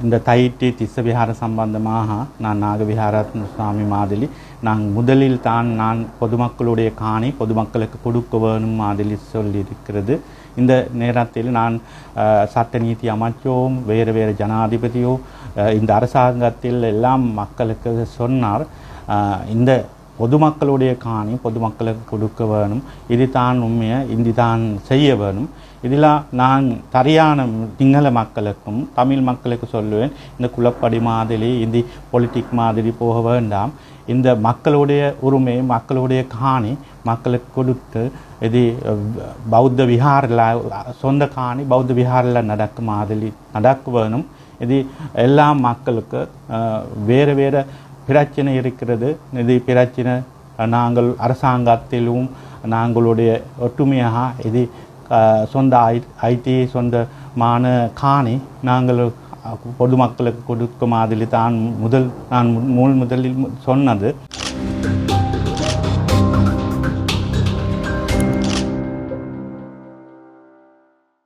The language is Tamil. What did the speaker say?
இந்த தையிட்டி திஸ்ஸ விஹார சம்பந்தமாக நான் நாகவிஹாரத்ன சுவாமி மாதிரி முதலில் நான் பொதுமக்களுடைய காணி பொதுமக்களுக்கு கொடுக்க வேணும் மாதிரி சொல்லியிருக்கிறது. இந்த நேரத்தில் நான் சட்ட நீதி அமைச்சோம் வேறு ஜனாதிபதியோ இந்த அரசாங்கத்தில் எல்லாம் மக்களுக்கு சொன்னார், இந்த பொதுமக்களுடைய காணி பொதுமக்களுக்கு கொடுக்க வேணும், இது தான் உண்மையை இது தான் செய்ய வேணும். இதில் நான் சரியான சிங்கள மக்களுக்கும் தமிழ் மக்களுக்கு சொல்லுவேன், இந்த குலப்படி மாதிரி இந்த பொலிட்டிக் மாதிரி போக வேண்டாம். இந்த மக்களுடைய உரிமை மக்களுடைய காணி மக்களுக்கு கொடுத்து இது பௌத்த விஹாரில் சொந்த காணி பௌத்த விஹாரில் நடக்க மாதிரி நடக்க வேணும். இது எல்லா மக்களுக்கு வேறு பிரச்சனை இருக்கிறது. இது பிரச்சனை நாங்கள் அரசாங்கத்திலும் நாங்களுடைய ஒற்றுமையாக இது சொந்த ஐடி சொந்தமான காணி நாங்கள் பொதுமக்களுக்கு கொடுக்க மாதிரி தான் முதலில் சொன்னது.